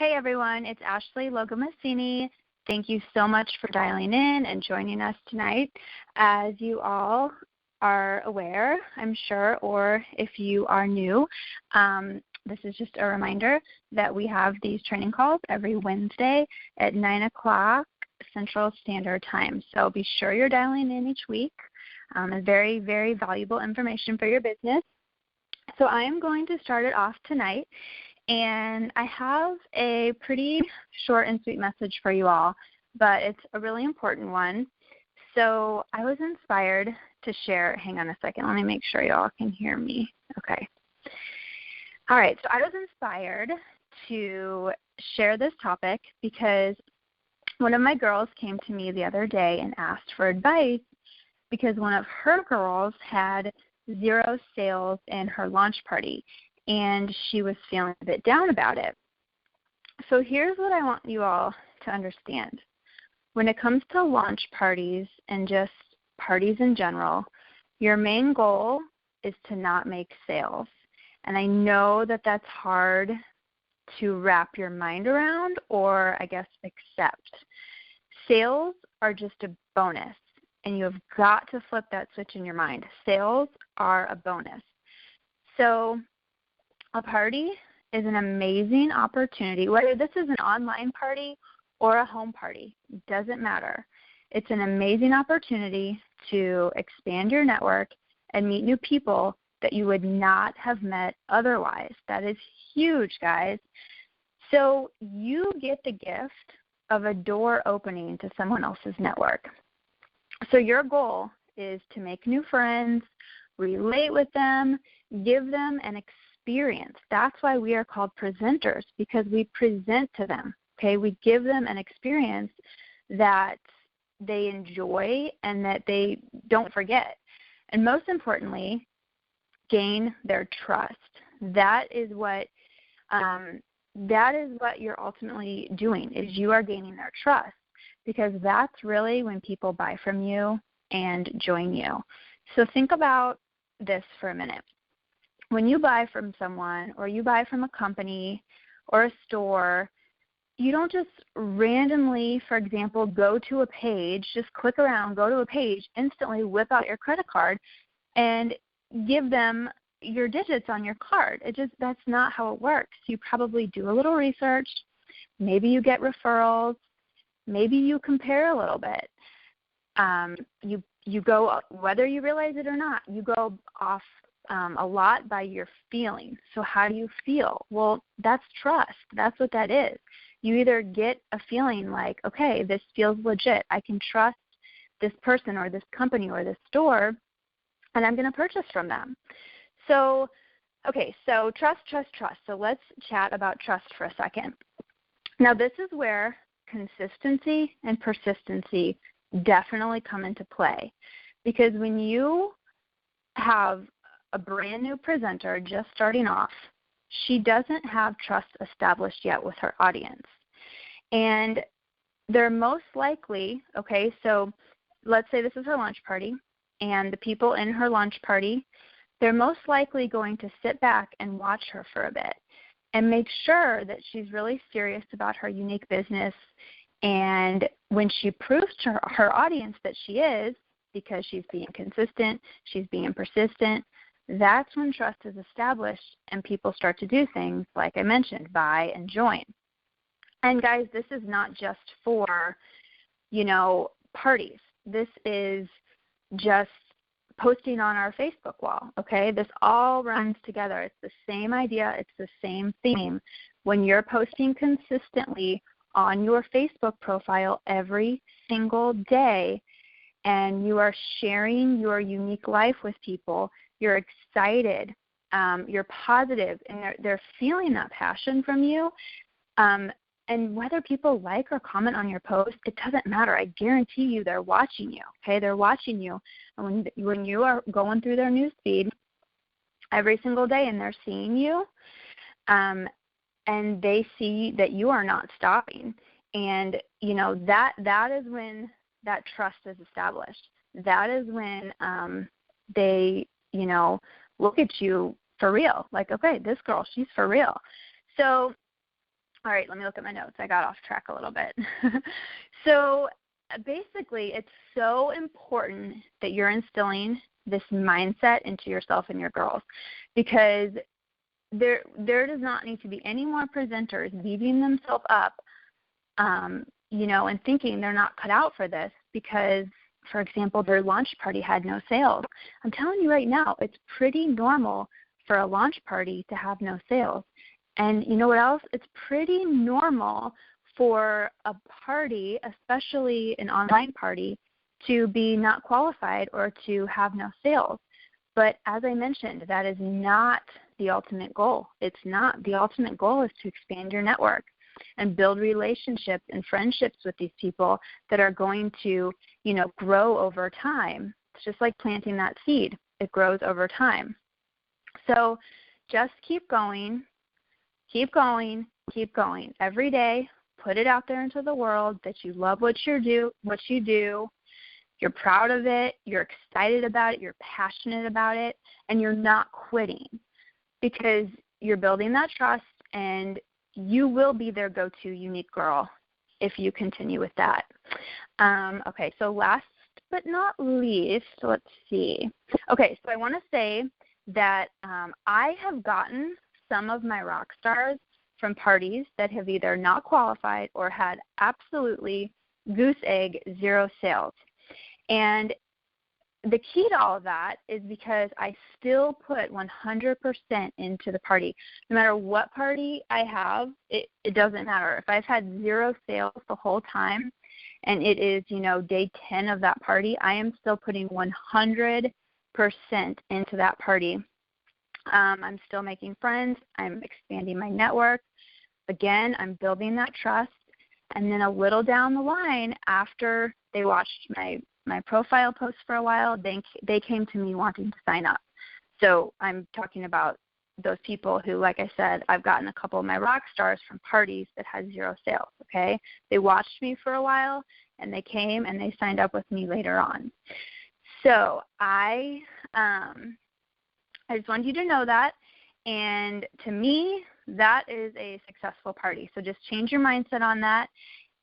Hey everyone, it's Ashley Logomassini. Thank you so much for dialing in and joining us tonight. As you all are aware, I'm sure, or if you are new, this is just a reminder that we have these training calls every Wednesday at 9 o'clock Central Standard Time. So be sure you're dialing in each week. It's very, very valuable information for your business. So I am going to start it off tonight. And I have a pretty short and sweet message for you all, but it's a really important one. So I was inspired to share. Hang on a second. Let me make sure you all can hear me. Okay. All right. So I was inspired to share this topic because one of my girls came to me the other day and asked for advice because one of her girls had 0 sales in her launch party. And she was feeling a bit down about it. So here's what I want you all to understand. When it comes to launch parties and just parties in general, your main goal is to not make sales. And I know that that's hard to wrap your mind around or, I guess, accept. Sales are just a bonus, and you have got to flip that switch in your mind. Sales are a bonus. So a party is an amazing opportunity, whether this is an online party or a home party, it doesn't matter. It's an amazing opportunity to expand your network and meet new people that you would not have met otherwise. That is huge, guys. So you get the gift of a door opening to someone else's network. So your goal is to make new friends, relate with them, give them an experience. That's why we are called presenters, because we present to them. Okay, we give them an experience that they enjoy and that they don't forget. And most importantly, gain their trust. That is what you're ultimately doing, is you are gaining their trust, because that's really when people buy from you and join you. So think about this for a minute. When you buy from someone or you buy from a company or a store, you don't just randomly, for example, go to a page, just click around, go to a page, instantly whip out your credit card and give them your digits on your card. That's not how it works. You probably do a little research. Maybe you get referrals. Maybe you compare a little bit. You go, whether you realize it or not, you go off a lot by your feeling. So how do you feel? Well, that's trust. That's what that is. You either get a feeling like, okay, this feels legit. I can trust this person or this company or this store, and I'm going to purchase from them. So, okay, so trust. So let's chat about trust for a second. Now, this is where consistency and persistency definitely come into play, because when you have a brand new presenter just starting off, she doesn't have trust established yet with her audience. And they're most likely, okay, so let's say this is her launch party, and the people in her launch party, they're most likely going to sit back and watch her for a bit and make sure that she's really serious about her unique business. And when she proves to her audience that she is, because she's being consistent, she's being persistent, that's when trust is established and people start to do things like I mentioned, buy and join. And guys, this is not just for, parties. This is just posting on our Facebook wall, okay? This all runs together. It's the same idea. It's the same theme. When you're posting consistently on your Facebook profile every single day and you are sharing your unique life with people, you're excited, you're positive, and they're feeling that passion from you. And whether people like or comment on your post, it doesn't matter. I guarantee you they're watching you, okay? They're watching you. And when you are going through their news feed every single day and they're seeing you, and they see that you are not stopping, and, that is when that trust is established. That is when they look at you for real, like, okay, this girl, she's for real. So All right, let me look at my notes. I got off track a little bit. So basically, it's so important that you're instilling this mindset into yourself and your girls, because there does not need to be any more presenters beating themselves up, and thinking they're not cut out for this because, for example, their launch party had no sales. I'm telling you right now, it's pretty normal for a launch party to have no sales. And you know what else? It's pretty normal for a party, especially an online party, to be not qualified or to have no sales. But as I mentioned, that is not the ultimate goal. It's not. The ultimate goal is to expand your network and build relationships and friendships with these people that are going to, grow over time. It's just like planting that seed. It grows over time. So just keep going. Keep going, keep going. Every day, put it out there into the world that you love what you do, you're proud of it, you're excited about it, you're passionate about it, and you're not quitting, because you're building that trust, and you will be their go-to unique girl if you continue with that. Okay, so last but not least, let's see. Okay, so I want to say that I have gotten some of my rock stars from parties that have either not qualified or had absolutely goose egg zero sales. And the key to all of that is because I still put 100% into the party. No matter what party I have, it doesn't matter. If I've had zero sales the whole time and it is, day 10 of that party, I am still putting 100% into that party. I'm still making friends. I'm expanding my network. Again, I'm building that trust. And then a little down the line, after they watched my profile post for a while, they came to me wanting to sign up. So I'm talking about those people who, like I said, I've gotten a couple of my rock stars from parties that had zero sales, okay? They watched me for a while, and they came and they signed up with me later on. So I just wanted you to know that, and to me, that is a successful party. So just change your mindset on that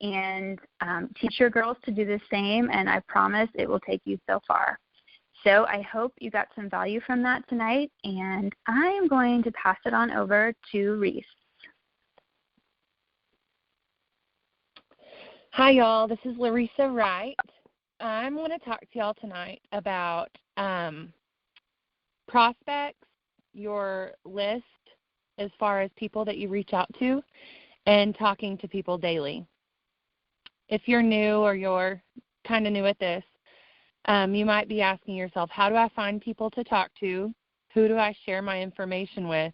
and teach your girls to do the same, and I promise it will take you so far. So I hope you got some value from that tonight, and I am going to pass it on over to Reese. Hi, y'all. This is Larissa Wright. I'm going to talk to y'all tonight about prospects, your list as far as people that you reach out to, and talking to people daily. If you're new or you're kind of new at this, you might be asking yourself, how do I find people to talk to? Who do I share my information with?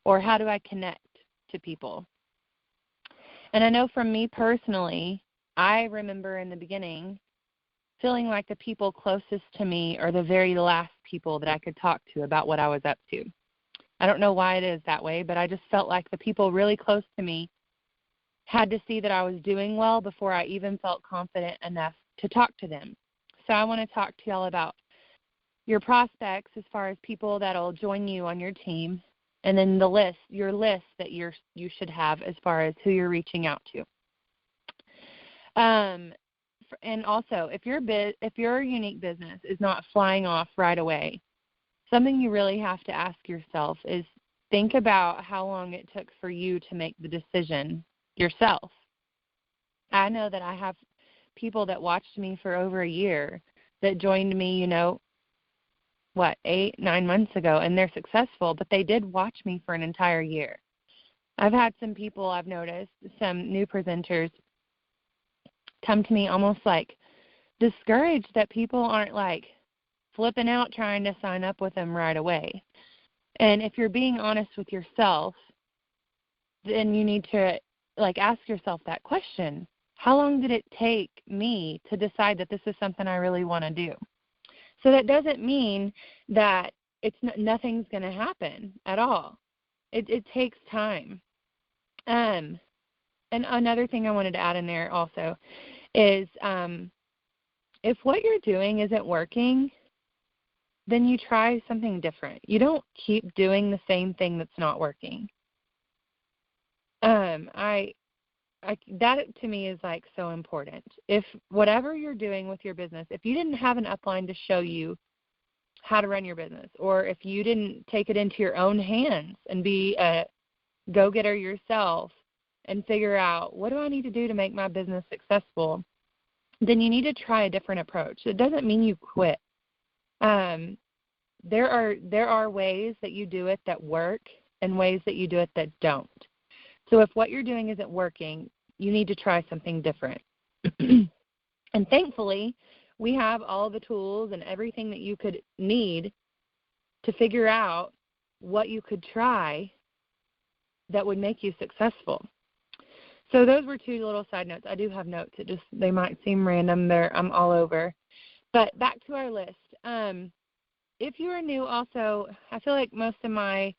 Or how do I connect to people? And I know from me personally, I remember in the beginning feeling like the people closest to me are the very last people that I could talk to about what I was up to. I don't know why it is that way, but I just felt like the people really close to me had to see that I was doing well before I even felt confident enough to talk to them. So I want to talk to y'all about your prospects as far as people that will join you on your team, and then your list that you should have as far as who you're reaching out to. And also, if your unique business is not flying off right away, something you really have to ask yourself is think about how long it took for you to make the decision yourself. I know that I have people that watched me for over a year that joined me, 8-9 months ago, and they're successful, but they did watch me for an entire year. I've had some people I've noticed, some new presenters, come to me almost like discouraged that people aren't like flipping out trying to sign up with them right away. And if you're being honest with yourself, then you need to ask yourself that question. How long did it take me to decide that this is something I really want to do? So that doesn't mean that nothing's going to happen at all. It takes time. And another thing I wanted to add in there also is if what you're doing isn't working, then you try something different. You don't keep doing the same thing that's not working. That to me is like so important. If whatever you're doing with your business, if you didn't have an upline to show you how to run your business, or if you didn't take it into your own hands and be a go-getter yourself and figure out, what do I need to do to make my business successful, then you need to try a different approach. It doesn't mean you quit. There are ways that you do it that work and ways that you do it that don't. So if what you're doing isn't working, you need to try something different. And thankfully, we have all the tools and everything that you could need to figure out what you could try that would make you successful. So those were two little side notes. I do have notes. They might seem random. I'm all over. But back to our list. If you are new also, I feel like most of my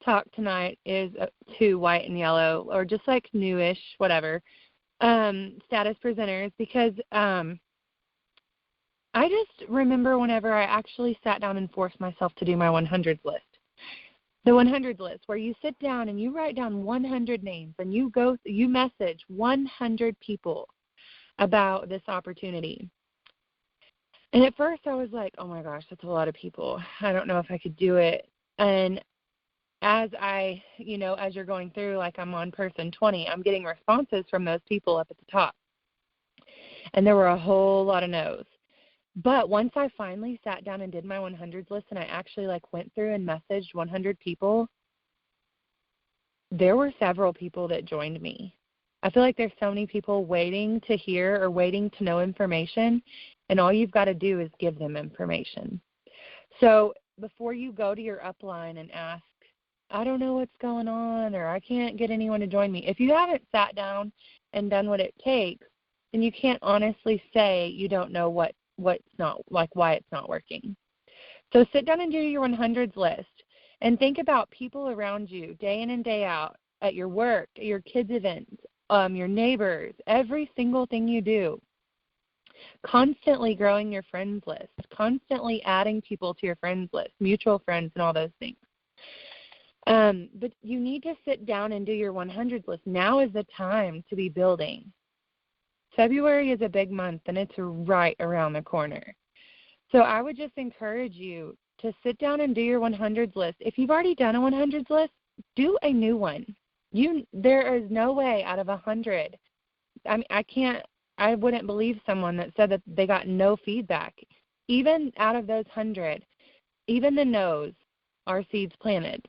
talk tonight is to white and yellow, or just like newish, whatever, status presenters, because I just remember whenever I actually sat down and forced myself to do my 100 list. The 100 list, where you sit down and you write down 100 names and you message 100 people about this opportunity. And at first I was like, oh my gosh, that's a lot of people. I don't know if I could do it. And as you're going through, like I'm on person 20, I'm getting responses from those people up at the top. And there were a whole lot of no's. But once I finally sat down and did my 100 list and I actually went through and messaged 100 people, there were several people that joined me. I feel like there's so many people waiting to hear or waiting to know information, and all you've got to do is give them information. So before you go to your upline and ask, I don't know what's going on, or I can't get anyone to join me, if you haven't sat down and done what it takes, then you can't honestly say you don't know why it's not working. So sit down and do your 100s list and think about people around you day in and day out, at your work, at your kids' events, your neighbors, every single thing you do. Constantly growing your friends list, constantly adding people to your friends list, mutual friends and all those things. But you need to sit down and do your 100 list. Now is the time to be building. February is a big month, and it's right around the corner. So I would just encourage you to sit down and do your 100s list. If you've already done a 100s list, do a new one. There is no way out of 100. I wouldn't believe someone that said that they got no feedback. Even out of those 100, even the no's are seeds planted.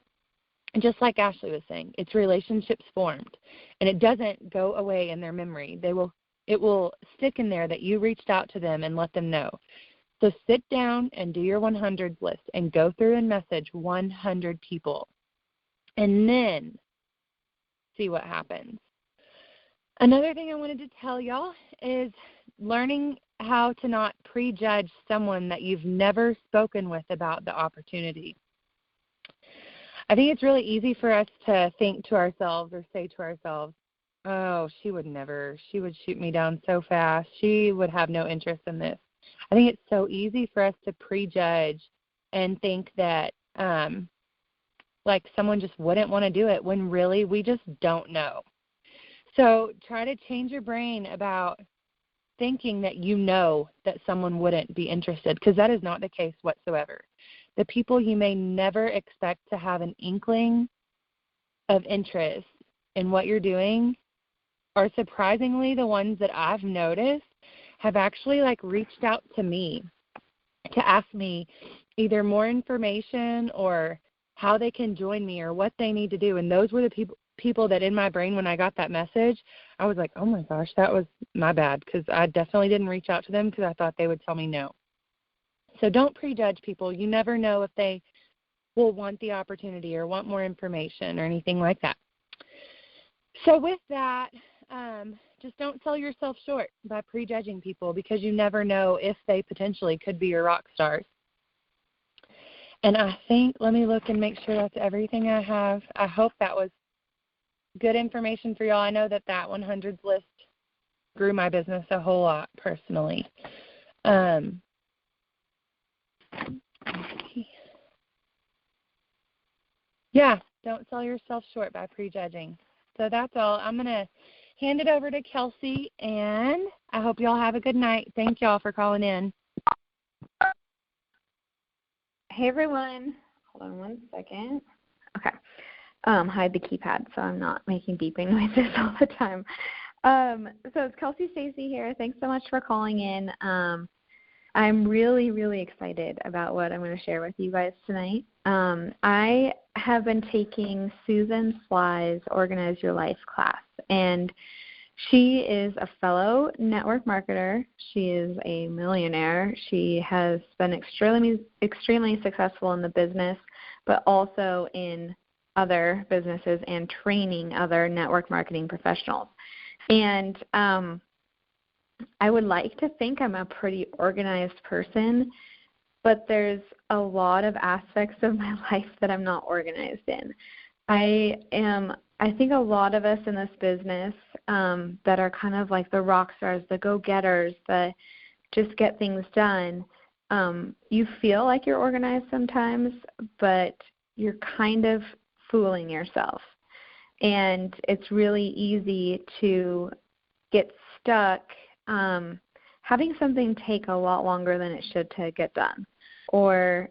And just like Ashley was saying, it's relationships formed, and it doesn't go away in their memory. It will stick in there that you reached out to them and let them know. So sit down and do your 100 list and go through and message 100 people, and then see what happens. Another thing I wanted to tell y'all is learning how to not prejudge someone that you've never spoken with about the opportunity. I think it's really easy for us to think to ourselves or say to ourselves, oh, she would shoot me down so fast. She would have no interest in this. I think it's so easy for us to prejudge and think that someone just wouldn't want to do it when really we just don't know. So try to change your brain about thinking that you know that someone wouldn't be interested, because that is not the case whatsoever. The people you may never expect to have an inkling of interest in what you're doing are surprisingly the ones that I've noticed have actually reached out to me to ask me either more information or how they can join me or what they need to do. And those were the people that in my brain, when I got that message, I was like, oh my gosh, that was my bad, because I definitely didn't reach out to them because I thought they would tell me no. So don't prejudge people. You never know if they will want the opportunity or want more information or anything like that. So with that, just don't sell yourself short by prejudging people, because you never know if they potentially could be your rock stars. And I think, let me look and make sure that's everything I have. I hope that was good information for y'all. I know that 100s list grew my business a whole lot personally. Yeah, don't sell yourself short by prejudging. So that's all. I'm going to hand it over to Kelsey, and I hope y'all have a good night. Thank y'all for calling in. Hey, everyone. Hold on one second. Okay. Hide the keypad so I'm not making beeping noises all the time. So it's Kelsey Stacy here. Thanks so much for calling in. I'm really, really excited about what I'm going to share with you guys tonight. I have been taking Susan Sly's Organize Your Life class, and she is a fellow network marketer. She is a millionaire. She has been extremely successful in the business, but also in other businesses and training other network marketing professionals. And I would like to think I'm a pretty organized person, but there's a lot of aspects of my life that I'm not organized in. I think a lot of us in this business that are kind of like the rock stars, the go-getters, the just get things done, you feel like you're organized sometimes, but you're kind of fooling yourself. And it's really easy to get stuck having something take a lot longer than it should to get done, or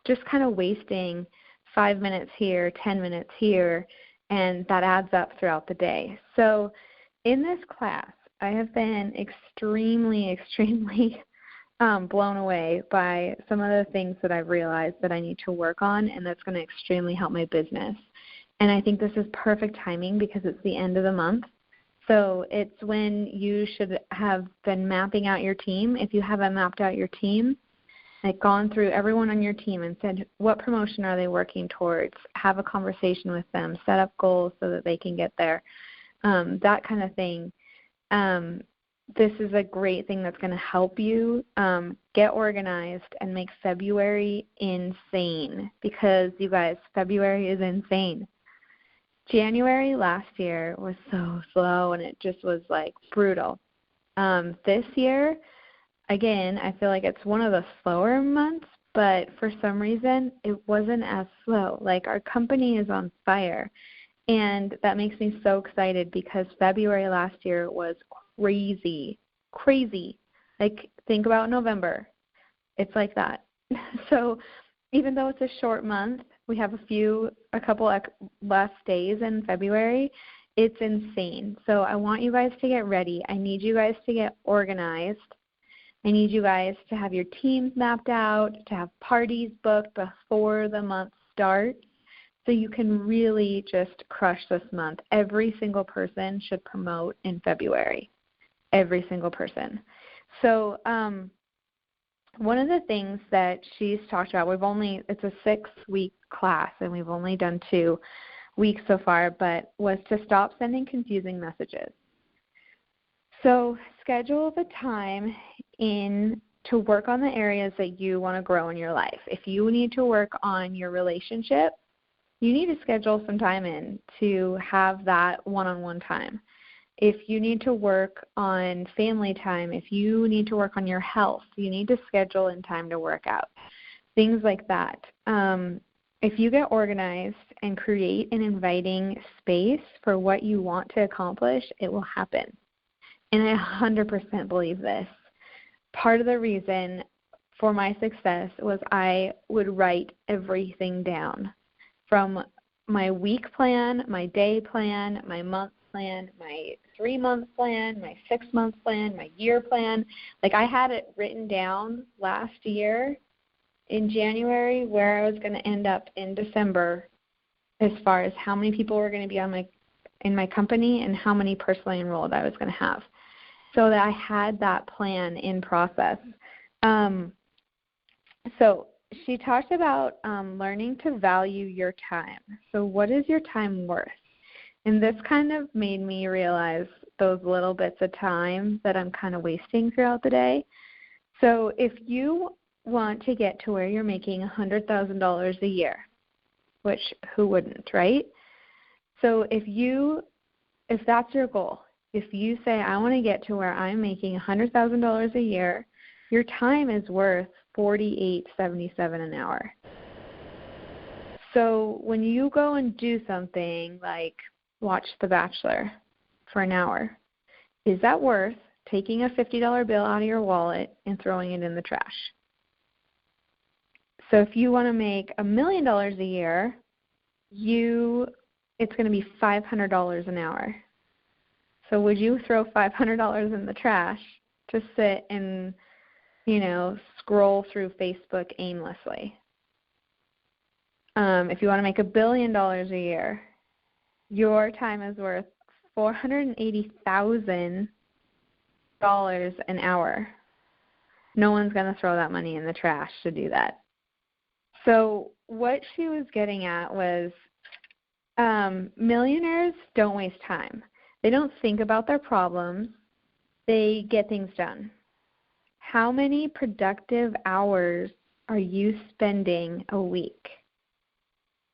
just kind of wasting 5 minutes here, 10 minutes here, and that adds up throughout the day. So in this class, I have been extremely blown away by some of the things that I've realized that I need to work on, and that's going to extremely help my business. And I think this is perfect timing because it's the end of the month. So it's when you should have been mapping out your team. If you haven't mapped out your team, like gone through everyone on your team and said, what promotion are they working towards? Have a conversation with them, set up goals so that they can get there, that kind of thing. This is a great thing that's going to help you get organized and make February insane, because, you guys, February is insane. January last year was so slow, and it just was like brutal. This year, again, I feel like it's one of the slower months, but for some reason it wasn't as slow. Like, our company is on fire, and that makes me so excited because February last year was crazy. Like, think about November. It's like that. So even though it's a short month, we have a couple less days in February. It's insane. So I want you guys to get ready. I need you guys to get organized. I need you guys to have your teams mapped out, to have parties booked before the month starts, so you can really just crush this month. Every single person should promote in February. Every single person. So one of the things that she's talked about, it's a 6-week class, and we've only done 2 weeks so far, but was to stop sending confusing messages. So schedule the time in to work on the areas that you want to grow in your life. If you need to work on your relationship, you need to schedule some time in to have that one-on-one time. If you need to work on family time, if you need to work on your health, you need to schedule in time to work out, things like that. If you get organized and create an inviting space for what you want to accomplish, it will happen. And I 100% believe this. Part of the reason for my success was I would write everything down, from my week plan, my day plan, my month plan, my 3-month plan, my 6-month plan, my year plan. Like, I had it written down last year in January where I was going to end up in December, as far as how many people were going to be in my company and how many personally enrolled I was going to have, so that I had that plan in process. So she talked about learning to value your time. So what is your time worth? And this kind of made me realize those little bits of time that I'm kind of wasting throughout the day. So if you want to get to where you're making $100,000 a year, which who wouldn't, right? So if that's your goal, if you say, I want to get to where I'm making $100,000 a year, your time is worth $48.77 an hour. So when you go and do something like, watch The Bachelor for an hour. Is that worth taking a $50 bill out of your wallet and throwing it in the trash? So if you want to make $1 million a year, it's going to be $500 an hour. So would you throw $500 in the trash to sit and, scroll through Facebook aimlessly? If you want to make $1 billion a year, your time is worth $480,000 an hour. No one's going to throw that money in the trash to do that. So what she was getting at was millionaires don't waste time. They don't think about their problems. They get things done. How many productive hours are you spending a week?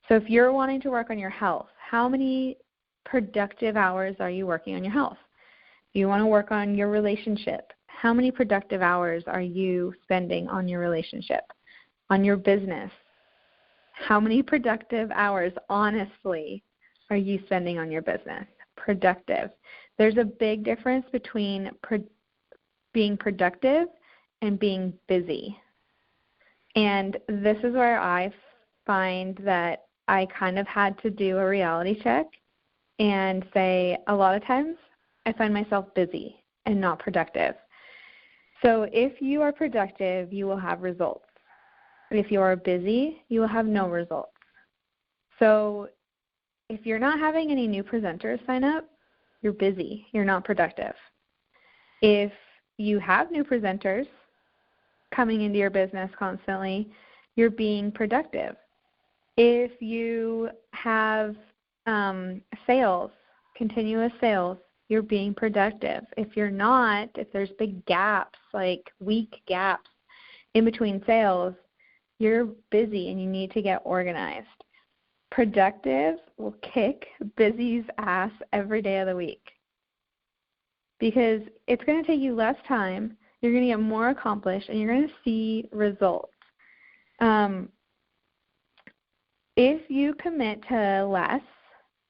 So if you're wanting to work on your health, how many productive hours are you working on your health? If you want to work on your relationship, how many productive hours are you spending on your relationship, on your business? How many productive hours, honestly, are you spending on your business? Productive. There's a big difference between being productive and being busy. And this is where I find that I kind of had to do a reality check and say a lot of times I find myself busy and not productive. So if you are productive, you will have results. If you are busy, you will have no results. So if you're not having any new presenters sign up, you're busy. You're not productive. If you have new presenters coming into your business constantly, you're being productive. If you have sales, continuous sales, you're being productive. If you're not, if there's big gaps, like week gaps in between sales, you're busy and you need to get organized. Productive will kick busy's ass every day of the week because it's going to take you less time, you're going to get more accomplished, and you're going to see results. If you commit to less,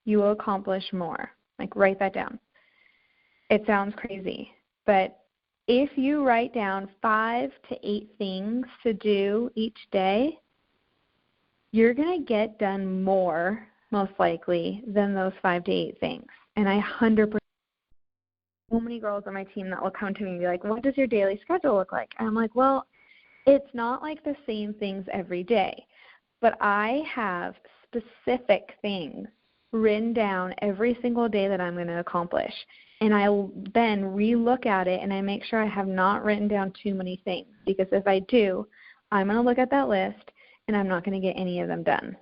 you will accomplish more. Like, write that down. It sounds crazy, but if you write down 5 to 8 things to do each day, you're going to get done more, most likely, than those 5 to 8 things. And I 100%, so many girls on my team that will come to me and be like, what does your daily schedule look like? And I'm like, well, it's not like the same things every day, but I have specific things written down every single day that I'm going to accomplish. And I then relook at it and I make sure I have not written down too many things, because if I do, I'm going to look at that list and I'm not going to get any of them done.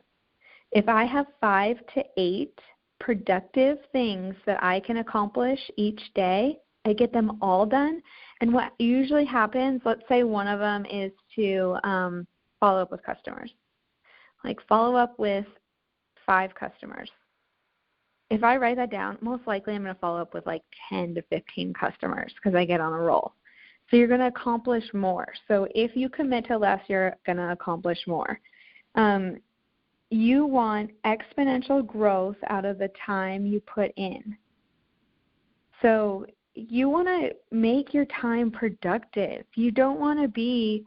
If I have 5 to 8 productive things that I can accomplish each day, I get them all done. And what usually happens, let's say one of them is to follow up with customers. Like, follow up with 5 customers. If I write that down, most likely I'm going to follow up with like 10 to 15 customers because I get on a roll. So you're going to accomplish more. So if you commit to less, you're going to accomplish more. You want exponential growth out of the time you put in. So you want to make your time productive. You don't want to be,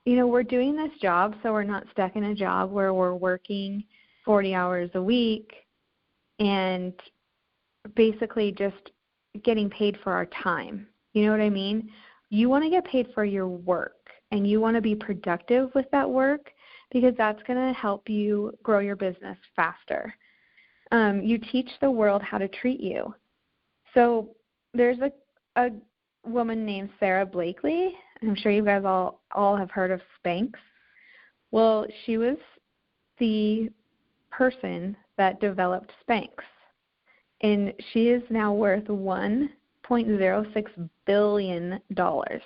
we're doing this job, so we're not stuck in a job where we're working 40 hours a week and basically just getting paid for our time. You know what I mean? You want to get paid for your work, and you want to be productive with that work because that's going to help you grow your business faster. You teach the world how to treat you. So there's a woman named Sarah Blakely. I'm sure you guys all have heard of Spanx. Well, she was the person that developed Spanx, and she is now worth $1.06 billion. And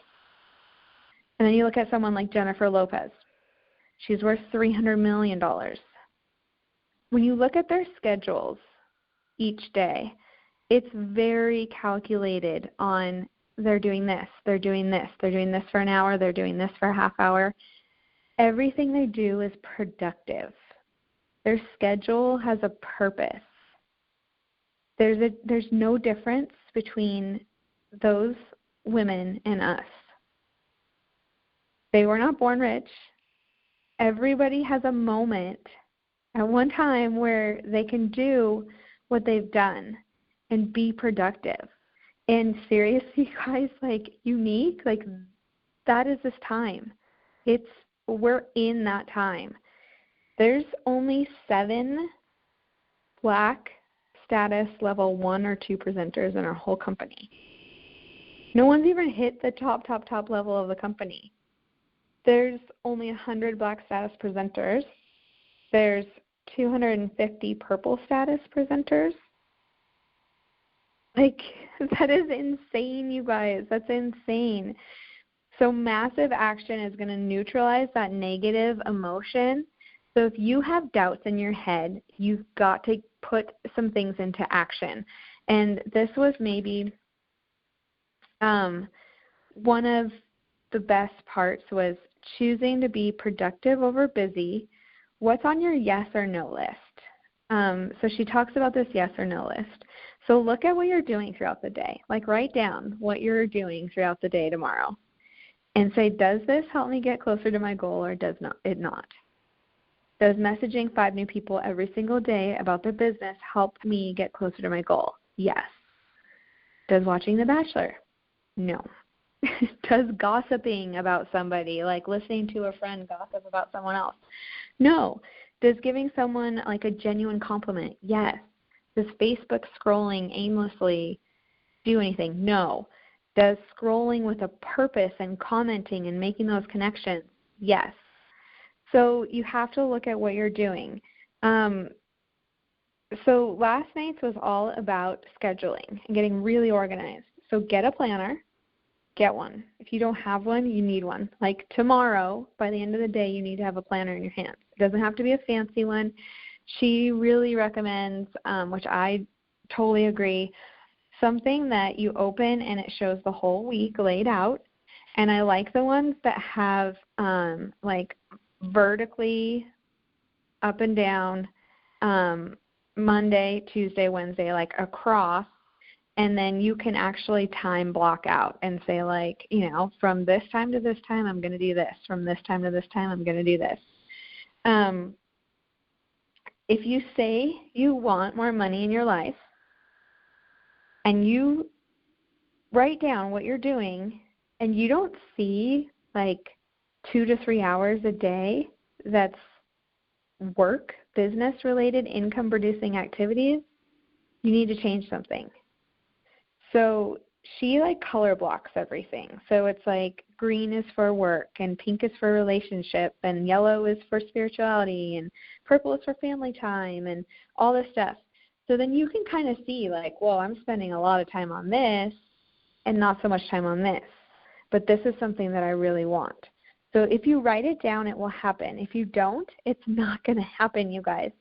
then you look at someone like Jennifer Lopez. She's worth $300 million. When you look at their schedules each day, it's very calculated on they're doing this, they're doing this, they're doing this for an hour, they're doing this for a half hour. Everything they do is productive. Their schedule has a purpose. There's no difference between those women and us. They were not born rich. Everybody has a moment at one time where they can do what they've done and be productive. And seriously, guys, like Younique, like that is this time. We're in that time. There's only 7 Black status level 1 or 2 presenters in our whole company. No one's even hit the top level of the company. There's only 100 Black status presenters. There's 250 purple status presenters. Like, that is insane, you guys. That's insane. So massive action is going to neutralize that negative emotion. So if you have doubts in your head, you've got to put some things into action. And this was maybe one of the best parts was choosing to be productive over busy. What's on your yes or no list? So she talks about this yes or no list. So look at what you're doing throughout the day. Like write down what you're doing throughout the day tomorrow. And say, does this help me get closer to my goal or does it not? Does messaging 5 new people every single day about their business help me get closer to my goal? Yes. Does watching The Bachelor? No. Does gossiping about somebody, like listening to a friend gossip about someone else? No. Does giving someone like a genuine compliment? Yes. Does Facebook scrolling aimlessly do anything? No. Does scrolling with a purpose and commenting and making those connections? Yes. So you have to look at what you're doing. So last night's was all about scheduling and getting really organized. So get a planner. Get one. If you don't have one, you need one. Like tomorrow, by the end of the day, you need to have a planner in your hands. It doesn't have to be a fancy one. She really recommends, which I totally agree, something that you open and it shows the whole week laid out. And I like the ones that have like vertically up and down Monday, Tuesday, Wednesday, like across. And then you can actually time block out and say, like, you know, from this time to this time, I'm going to do this. From this time to this time, I'm going to do this. If you say you want more money in your life and you write down what you're doing and you don't see, like, 2 to 3 hours a day that's work, business-related, income-producing activities, you need to change something. So she like color blocks everything. So it's like green is for work and pink is for relationship and yellow is for spirituality and purple is for family time and all this stuff. So then you can kind of see like, well, I'm spending a lot of time on this and not so much time on this. But this is something that I really want. So if you write it down, it will happen. If you don't, it's not going to happen, you guys.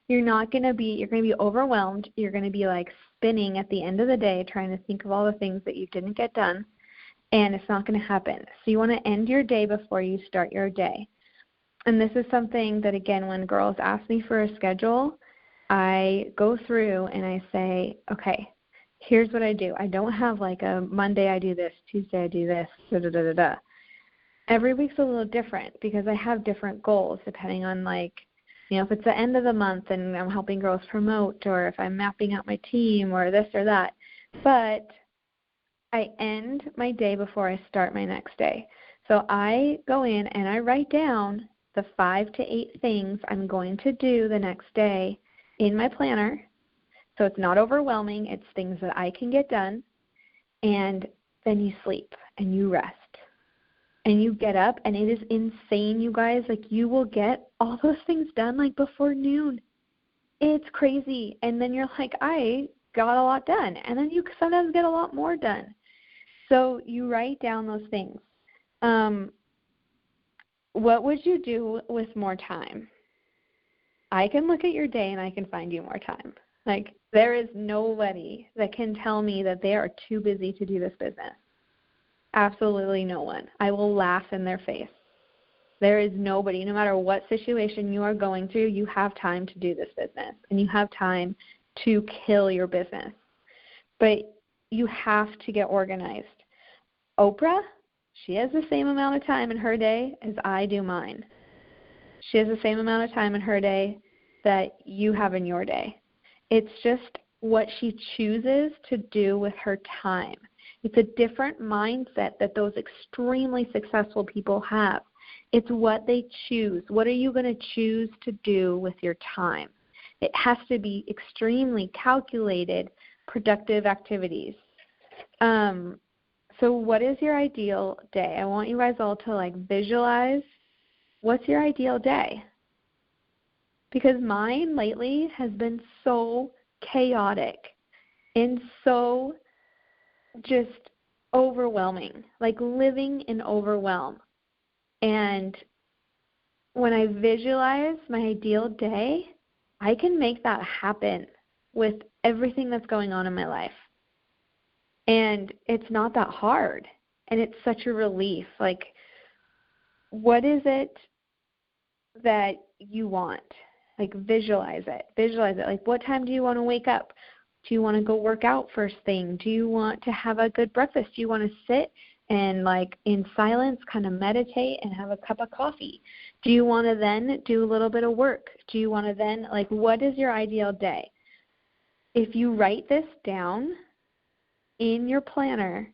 You're going to be overwhelmed. You're going to be like spinning at the end of the day trying to think of all the things that you didn't get done, and it's not going to happen. So you want to end your day before you start your day. And this is something that, again, when girls ask me for a schedule, I go through and I say, okay, here's what I do. I don't have like a Monday I do this, Tuesday I do this, da-da-da-da-da. Every week's a little different because I have different goals depending on like, you know, if it's the end of the month and I'm helping girls promote or if I'm mapping out my team or this or that. But I end my day before I start my next day. So I go in and I write down the 5 to 8 things I'm going to do the next day in my planner. So it's not overwhelming. It's things that I can get done. And then you sleep and you rest. And you get up, and it is insane, you guys. Like, you will get all those things done, like, before noon. It's crazy. And then you're like, I got a lot done. And then you sometimes get a lot more done. So you write down those things. What would you do with more time? I can look at your day, and I can find you more time. Like, there is nobody that can tell me that they are too busy to do this business. Absolutely no one. I will laugh in their face. There is nobody, no matter what situation you are going through, you have time to do this business, and you have time to kill your business. But you have to get organized. Oprah, she has the same amount of time in her day as I do mine. She has the same amount of time in her day that you have in your day. It's just what she chooses to do with her time. It's a different mindset that those extremely successful people have. It's what they choose. What are you going to choose to do with your time? It has to be extremely calculated, productive activities. So what is your ideal day? I want you guys all to visualize what's your ideal day. Because mine lately has been so chaotic and so just overwhelming, living in overwhelm. And when I visualize my ideal day, I can make that happen with everything that's going on in my life. And it's not that hard. And it's such a relief. What is it that you want? Visualize it. Visualize it. What time do you want to wake up? Do you want to go work out first thing? Do you want to have a good breakfast? Do you want to sit and in silence kind of meditate and have a cup of coffee? Do you want to then do a little bit of work? Do you want to then, what is your ideal day? If you write this down in your planner,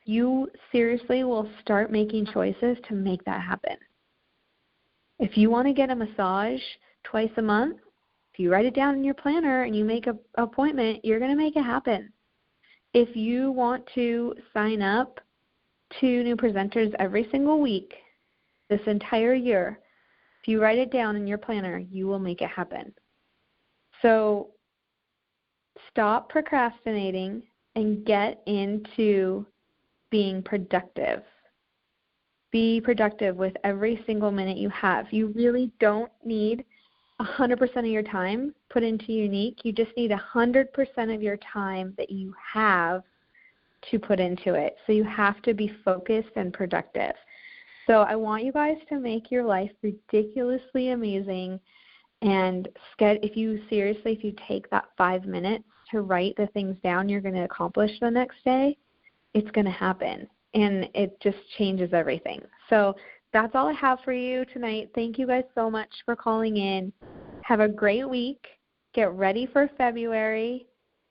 you seriously will start making choices to make that happen. If you want to get a massage twice a month, if you write it down in your planner and you make an appointment, you're going to make it happen. If you want to sign up to new presenters every single week this entire year, if you write it down in your planner, you will make it happen. So stop procrastinating and get into being productive. Be productive with every single minute you have. You really don't need 100% of your time put into Younique. You just need 100% of your time that you have to put into it. So you have to be focused and productive. So I want you guys to make your life ridiculously amazing. And if you take that 5 minutes to write the things down you're going to accomplish the next day, it's going to happen. And it just changes everything. So that's all I have for you tonight. Thank you guys so much for calling in. Have a great week. Get ready for February.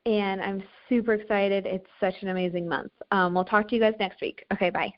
And I'm super excited. It's such an amazing month. We'll talk to you guys next week. Okay, bye.